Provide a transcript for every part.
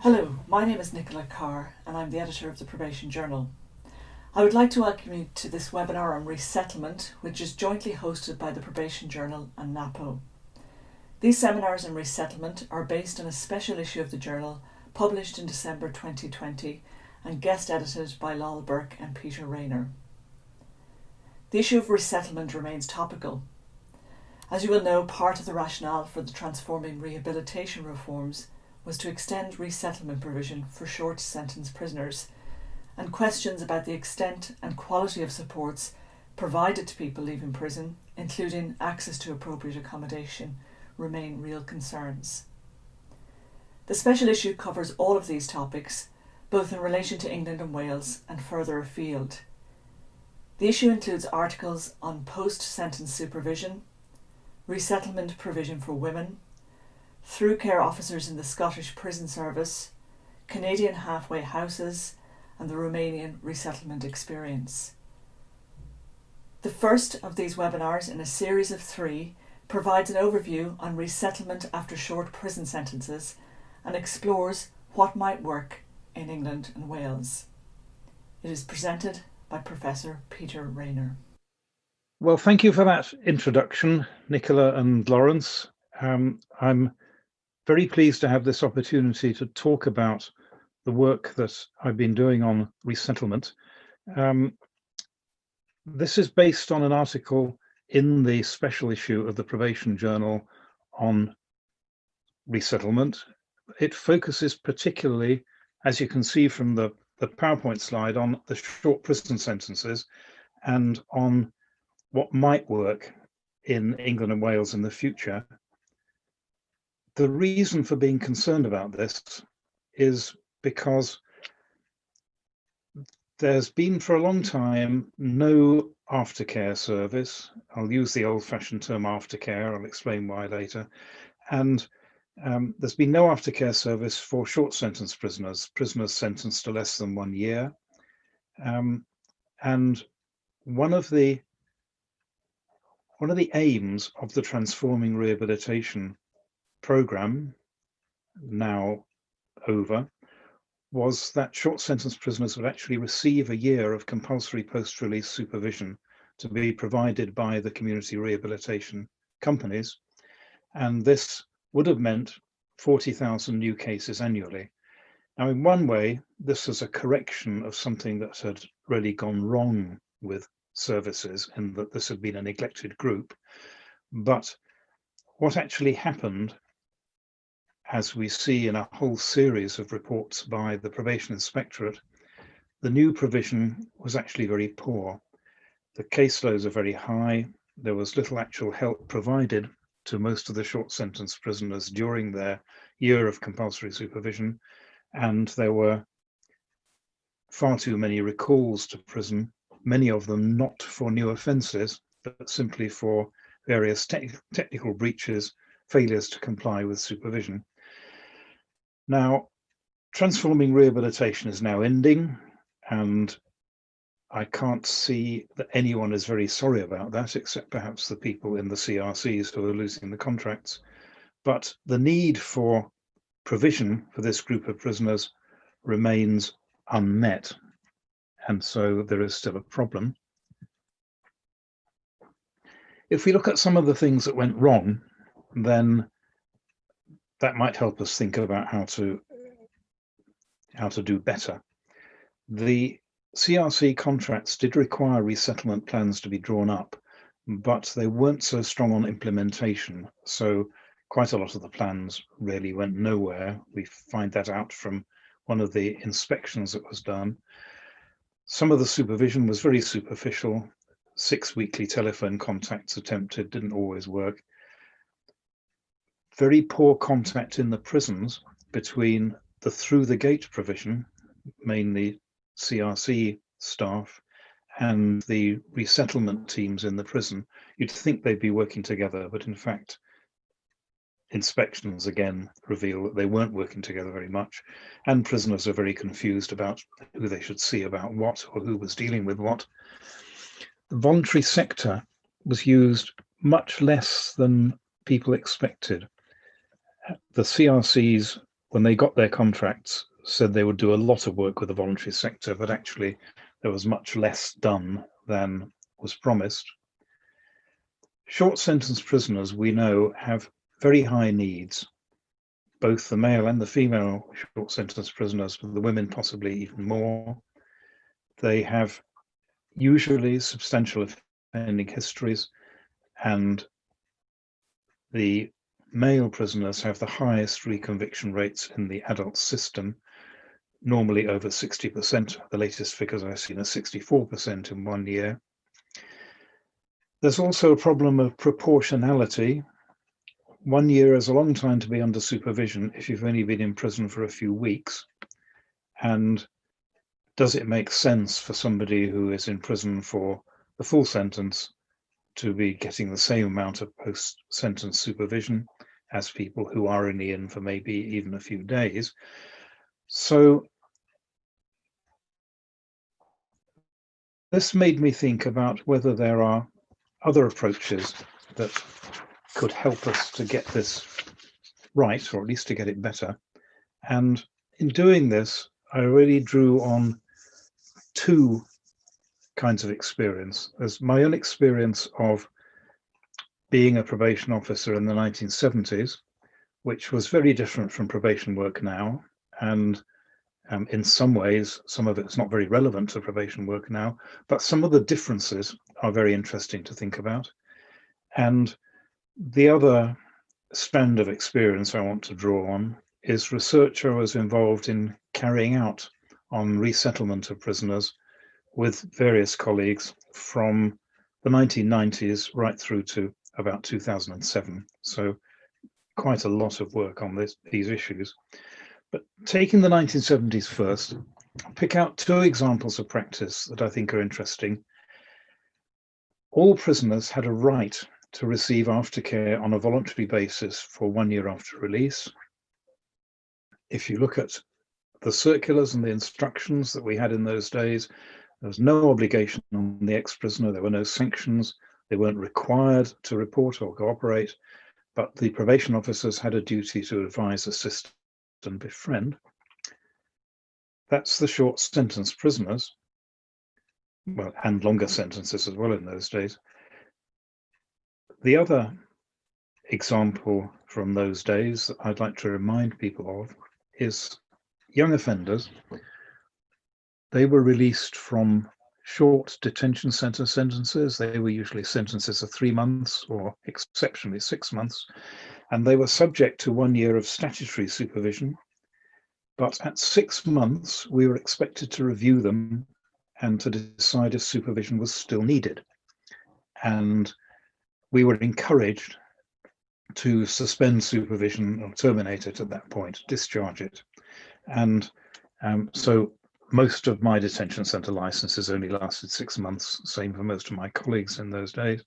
Hello, my name is Nicola Carr and I'm the editor of the Probation Journal. I would like to welcome you to this webinar on resettlement, which is jointly hosted by the Probation Journal and NAPO. These seminars on resettlement are based on a special issue of the journal published in December 2020 and guest edited by Lol Burke and Peter RAYNOR. The issue of resettlement remains topical. As you will know, part of the rationale for the transforming rehabilitation reforms was to extend resettlement provision for short sentence prisoners, and questions about the extent and quality of supports provided to people leaving prison, including access to appropriate accommodation, remain real concerns. The special issue covers all of these topics, both in relation to England and Wales and further afield. The issue includes articles on post-sentence supervision, resettlement provision for women, through care officers in the Scottish Prison Service, Canadian halfway houses, and the Romanian resettlement experience. The first of these webinars in a series of 3 provides an overview on resettlement after short prison sentences and explores what might work in England and Wales. It is presented by Professor Peter RAYNOR. Well, thank you for that introduction, Nicola and Lawrence. I'm very pleased to have this opportunity to talk about the work that I've been doing on resettlement. This is based on an article in the special issue of the Probation Journal on resettlement. It focuses particularly, as you can see from the PowerPoint slide, on the short prison sentences and on what might work in England and Wales in the future. The reason for being concerned about this is because there's been for a long time no aftercare service. I'll use the old-fashioned term aftercare, I'll explain why later. And there's been no aftercare service for short sentence prisoners sentenced to less than 1 year. And one of the aims of the Transforming Rehabilitation program, now over, was that short sentence prisoners would actually receive a year of compulsory post-release supervision to be provided by the community rehabilitation companies, and this would have meant 40,000 new cases annually. Now, in one way, this is a correction of something that had really gone wrong with services, in that this had been a neglected group. But what actually happened, as we see in a whole series of reports by the Probation Inspectorate, the new provision was actually very poor. The caseloads are very high. There was little actual help provided to most of the short sentence prisoners during their year of compulsory supervision, and there were far too many recalls to prison, many of them not for new offences, but simply for various technical breaches, failures to comply with supervision. Now, transforming rehabilitation is now ending, and I can't see that anyone is very sorry about that, except perhaps the people in the CRCs who are losing the contracts. But the need for provision for this group of prisoners remains unmet, and so there is still a problem. If we look at some of the things that went wrong, then that might help us think about how to do better. The CRC contracts did require resettlement plans to be drawn up, but they weren't so strong on implementation. So quite a lot of the plans really went nowhere. We find that out from one of the inspections that was done. Some of the supervision was very superficial. 6 weekly telephone contacts attempted, didn't always work. Very poor contact in the prisons between the through the gate provision, mainly CRC staff, and the resettlement teams in the prison. You'd think they'd be working together, but in fact, inspections again reveal that they weren't working together very much, and prisoners are very confused about who they should see about what, or who was dealing with what. The voluntary sector was used much less than people expected. The CRCs when they got their contracts, said they would do a lot of work with the voluntary sector, but actually there was much less done than was promised. Short sentence prisoners, we know, have very high needs, both the male and the female short sentence prisoners, but the women possibly even more. They have usually substantial offending histories, and the male prisoners have the highest reconviction rates in the adult system, normally over 60%. The latest figures I've seen are 64% in 1 year. There's also a problem of proportionality. 1 year is a long time to be under supervision if you've only been in prison for a few weeks. And does it make sense for somebody who is in prison for the full sentence to be getting the same amount of post-sentence supervision as people who are only in for maybe even a few days? So this made me think about whether there are other approaches that could help us to get this right, or at least to get it better. And in doing this, I really drew on two kinds of experience. There's my own experience of being a probation officer in the 1970s, which was very different from probation work now. And in some ways, some of it's not very relevant to probation work now, but some of the differences are very interesting to think about. And the other strand of experience I want to draw on is research I was involved in carrying out on resettlement of prisoners with various colleagues from the 1990s right through to about 2007. So quite a lot of work on these issues. But taking the 1970s first, I'll pick out two examples of practice that I think are interesting. All prisoners had a right to receive aftercare on a voluntary basis for 1 year after release. If you look at the circulars and the instructions that we had in those days, there was no obligation on the ex-prisoner, there were no sanctions, they weren't required to report or cooperate, but the probation officers had a duty to advise, assist, and befriend. That's the short sentence prisoners, well, and longer sentences as well in those days. The other example from those days that I'd like to remind people of is young offenders. They were released from short detention center sentences. They were usually sentences of 3 months or exceptionally 6 months, and they were subject to 1 year of statutory supervision. But at 6 months, we were expected to review them and to decide if supervision was still needed. And we were encouraged to suspend supervision or terminate it at that point, discharge it. And so most of my detention centre licenses only lasted 6 months, same for most of my colleagues in those days.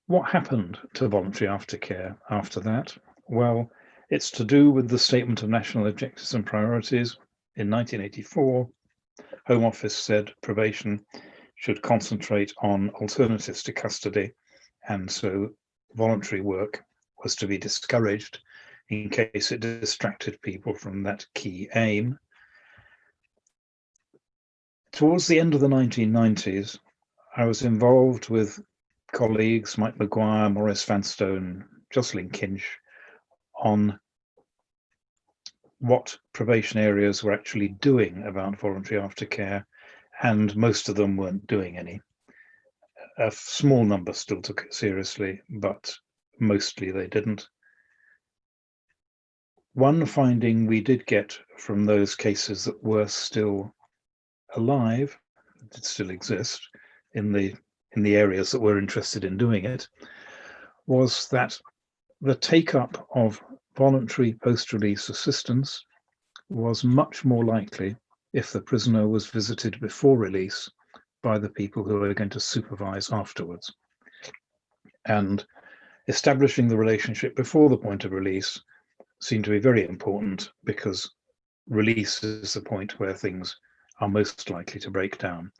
What happened to voluntary aftercare after that? Well, it's to do with the Statement of National Objectives and Priorities. In 1984, Home Office said probation should concentrate on alternatives to custody, and so voluntary work was to be discouraged in case it distracted people from that key aim. Towards the end of the 1990s, I was involved with colleagues, Mike Maguire, Maurice Vanstone, Jocelyn Kinch, on what probation areas were actually doing about voluntary aftercare, and most of them weren't doing any. A small number still took it seriously, but mostly they didn't. One finding we did get from those cases that were still alive, that still exist in the areas that were interested in doing it, was that the take-up of voluntary post-release assistance was much more likely if the prisoner was visited before release by the people who are going to supervise afterwards. And establishing the relationship before the point of release seemed to be very important, because release is the point where things are most likely to break down.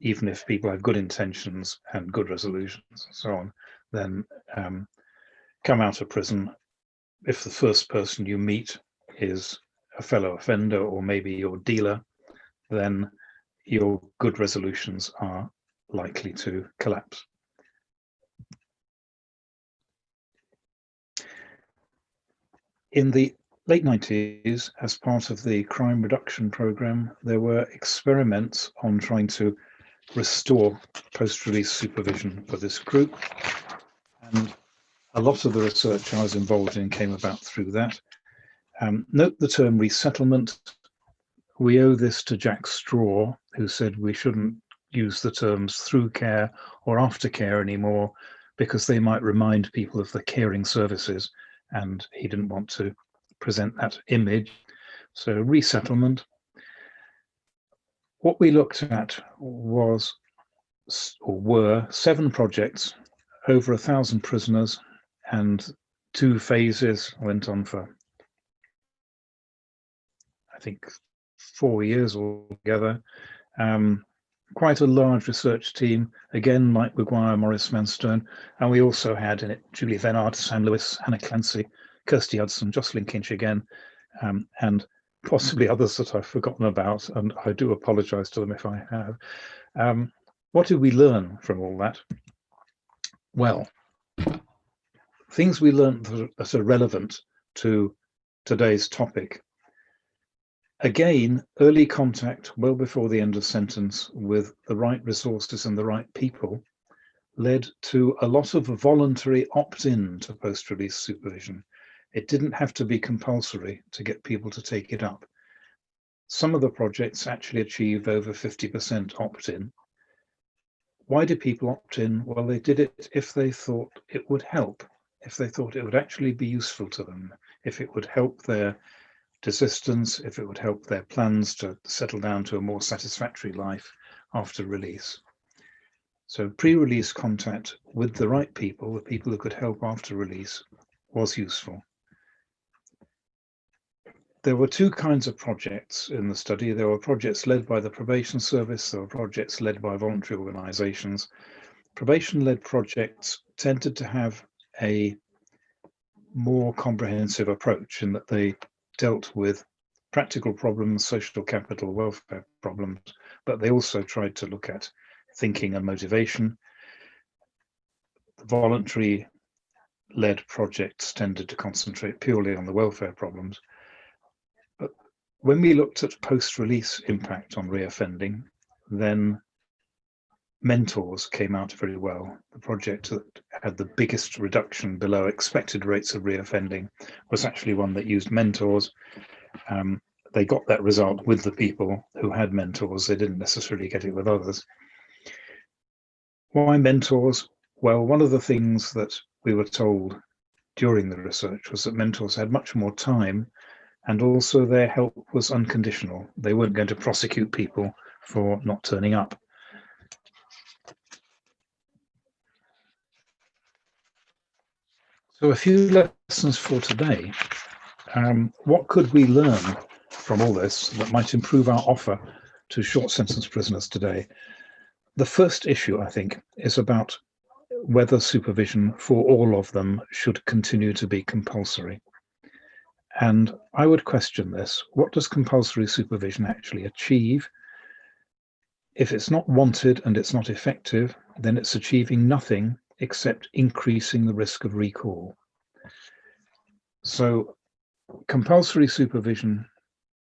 Even if people have good intentions and good resolutions and so on, then come out of prison, if the first person you meet is a fellow offender or maybe your dealer, then your good resolutions are likely to collapse. In the late 90s, as part of the crime reduction program, there were experiments on trying to restore post-release supervision for this group. And a lot of the research I was involved in came about through that. Note the term resettlement. We owe this to Jack Straw, who said we shouldn't use the terms through care or aftercare anymore because they might remind people of the caring services, and he didn't want to present that image. So resettlement. What we looked at was, or were, 7 projects, over 1,000 prisoners, and 2 phases, went on for, I think, 4 years altogether. Quite a large research team, again, Mike Maguire, Maurice Manstone, and we also had in it Julie Venard, Sam Lewis, Hannah Clancy, Kirsty Hudson, Jocelyn Kinch again, and possibly others that I've forgotten about, and I do apologise to them if I have. What did we learn from all that? Well, things we learned that are relevant to today's topic. Again, early contact well before the end of sentence with the right resources and the right people led to a lot of voluntary opt-in to post-release supervision. It didn't have to be compulsory to get people to take it up. Some of the projects actually achieved over 50% opt-in. Why did people opt in? Well, they did it if they thought it would help, if they thought it would actually be useful to them, if it would help their desistance, if it would help their plans to settle down to a more satisfactory life after release. So pre-release contact with the right people, the people who could help after release, was useful. There were 2 kinds of projects in the study. There were projects led by the probation service, there were projects led by voluntary organisations. Probation-led projects tended to have a more comprehensive approach in that they dealt with practical problems, social capital, welfare problems, but they also tried to look at thinking and motivation. The voluntary-led projects tended to concentrate purely on the welfare problems. But when we looked at post-release impact on reoffending, then mentors came out very well. The project that had the biggest reduction below expected rates of reoffending was actually one that used mentors. They got that result with the people who had mentors. They didn't necessarily get it with others. Why mentors? Well, one of the things that we were told during the research was that mentors had much more time, and also their help was unconditional. They weren't going to prosecute people for not turning up. So a few lessons for today. What could we learn from all this that might improve our offer to short sentence prisoners today? The first issue, I think, is about whether supervision for all of them should continue to be compulsory. And I would question this. What does compulsory supervision actually achieve? If it's not wanted and it's not effective, then it's achieving nothing except increasing the risk of recall. So compulsory supervision,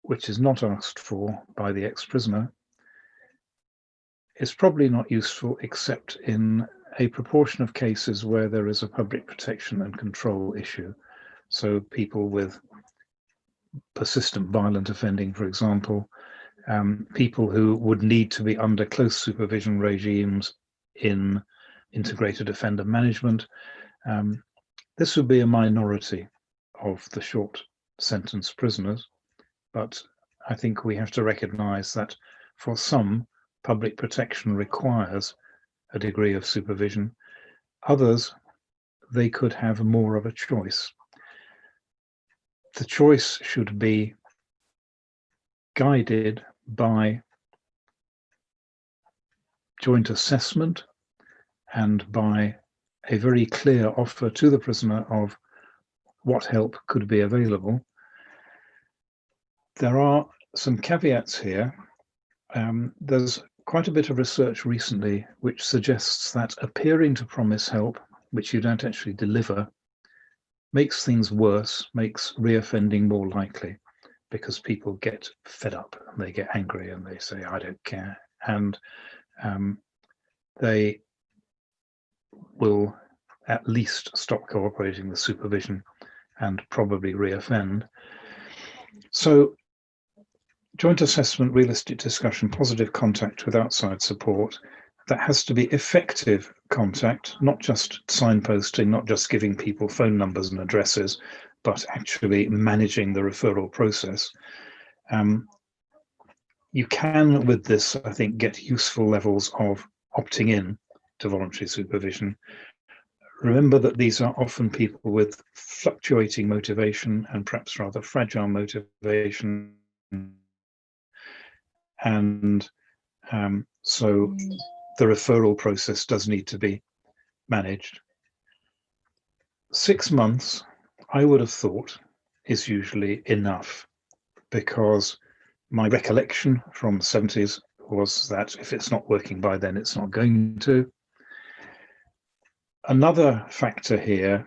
which is not asked for by the ex-prisoner, is probably not useful except in a proportion of cases where there is a public protection and control issue. So people with persistent violent offending, for example, people who would need to be under close supervision regimes in integrated offender management. This would be a minority of the short sentence prisoners, but I think we have to recognise that for some, public protection requires a degree of supervision. Others, they could have more of a choice. The choice should be guided by joint assessment and by a very clear offer to the prisoner of what help could be available. There are some caveats here. There's quite a bit of research recently which suggests that appearing to promise help, which you don't actually deliver, makes things worse, makes reoffending more likely, because people get fed up and they get angry and they say, I don't care. And they will at least stop cooperating with supervision and probably reoffend. So joint assessment, realistic discussion, positive contact with outside support, that has to be effective contact, not just signposting, not just giving people phone numbers and addresses, but actually managing the referral process. You can, with this, I think, get useful levels of opting in to voluntary supervision. Remember that these are often people with fluctuating motivation and perhaps rather fragile motivation. And so the referral process does need to be managed. 6 months, I would have thought, is usually enough, because my recollection from the 70s was that if it's not working by then, it's not going to. Another factor here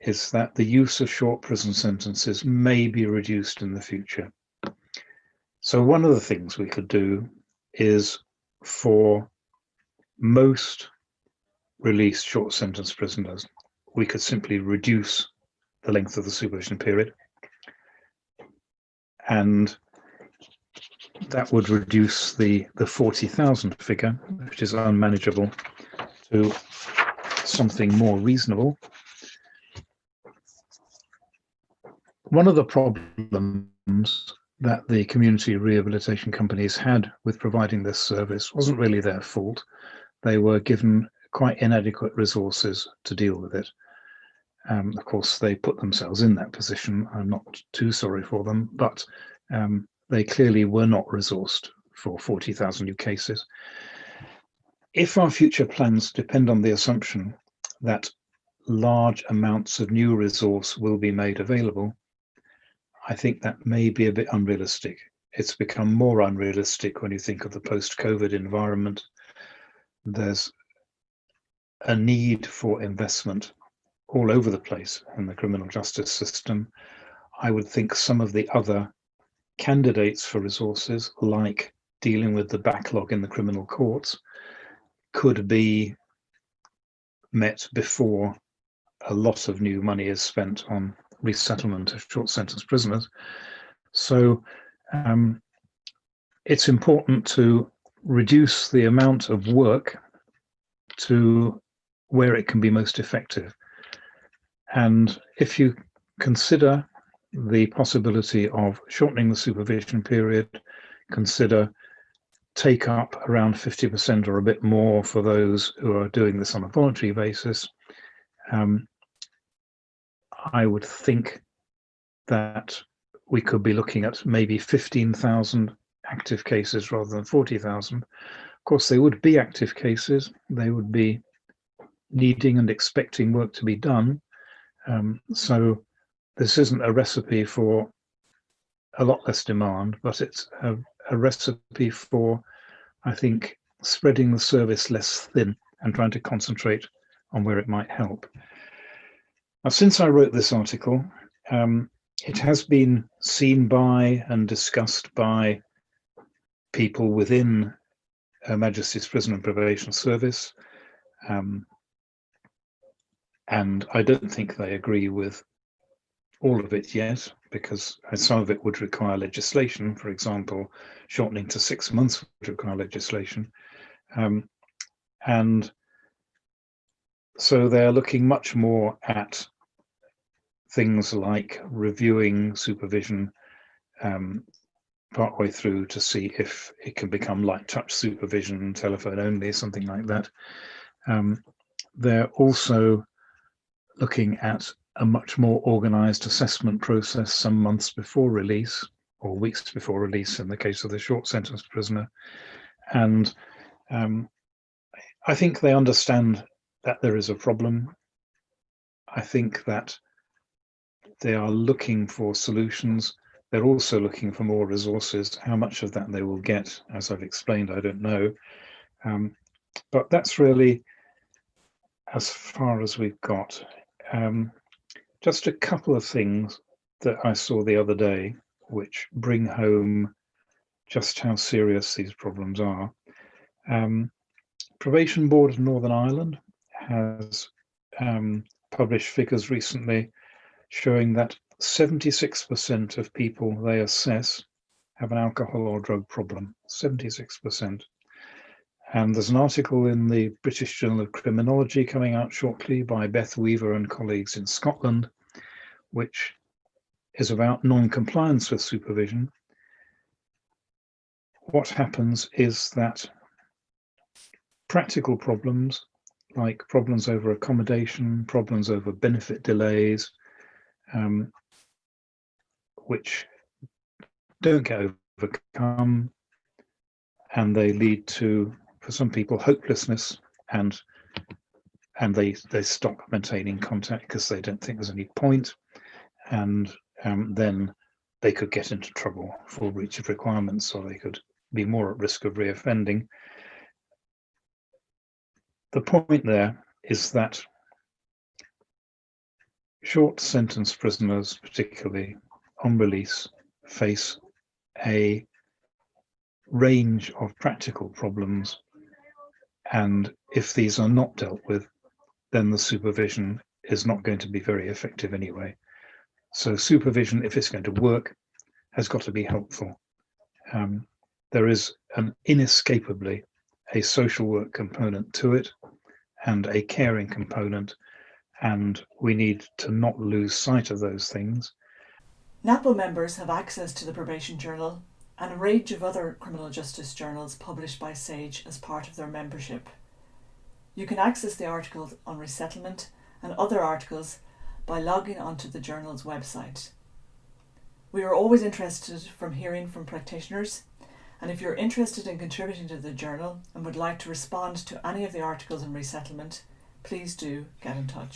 is that the use of short prison sentences may be reduced in the future. So one of the things we could do is, for most released short sentence prisoners, we could simply reduce the length of the supervision period, and that would reduce the 40,000 figure, which is unmanageable, to something more reasonable. One of the problems that the community rehabilitation companies had with providing this service wasn't really their fault. They were given quite inadequate resources to deal with it. Of course, they put themselves in that position. I'm not too sorry for them, but they clearly were not resourced for 40,000 new cases. If our future plans depend on the assumption that large amounts of new resource will be made available, I think that may be a bit unrealistic. It's become more unrealistic when you think of the post-COVID environment. There's a need for investment all over the place in the criminal justice system. I would think some of the other candidates for resources, like dealing with the backlog in the criminal courts, could be met before a lot of new money is spent on resettlement of short sentence prisoners. So it's important to reduce the amount of work to where it can be most effective. And if you consider the possibility of shortening the supervision period, consider take up around 50% or a bit more for those who are doing this on a voluntary basis, I would think that we could be looking at maybe 15,000 active cases rather than 40,000. Of course, they would be active cases. They would be needing and expecting work to be done. So this isn't a recipe for a lot less demand, but it's a recipe for, I think, spreading the service less thin and trying to concentrate on where it might help. Now, since I wrote this article, it has been seen by and discussed by people within Her Majesty's Prison and Probation Service, and I don't think they agree with all of it yet, because some of it would require legislation. For example, shortening to 6 months would require legislation. And so they're looking much more at things like reviewing supervision partway through to see if it can become light touch supervision, telephone only, something like that. They're also looking at a much more organized assessment process some months before release, or weeks before release in the case of the short sentence prisoner. And I think they understand that there is a problem. I think that they are looking for solutions. They're also looking for more resources. How much of that they will get, as I've explained, I don't know. But that's really as far as we've got. Just a couple of things that I saw the other day which bring home just how serious these problems are. Probation Board of Northern Ireland has published figures recently showing that 76% of people they assess have an alcohol or drug problem. 76%. And there's an article in the British Journal of Criminology coming out shortly by Beth Weaver and colleagues in Scotland, which is about non-compliance with supervision. What happens is that practical problems, like problems over accommodation, problems over benefit delays, which don't get overcome, and they lead to, for some people, hopelessness, and they stop maintaining contact because they don't think there's any point, and then they could get into trouble for breach of requirements, or they could be more at risk of reoffending. The point there is that short sentence prisoners, particularly on release, face a range of practical problems, and if these are not dealt with, then the supervision is not going to be very effective anyway. So supervision, if it's going to work, has got to be helpful. There is inescapably a social work component to it and a caring component, and we need to not lose sight of those things. NAPO members have access to the Probation Journal and a range of other criminal justice journals published by SAGE as part of their membership. You can access the articles on resettlement and other articles by logging onto the journal's website. We are always interested from hearing from practitioners, and if you're interested in contributing to the journal and would like to respond to any of the articles on resettlement, please do get in touch.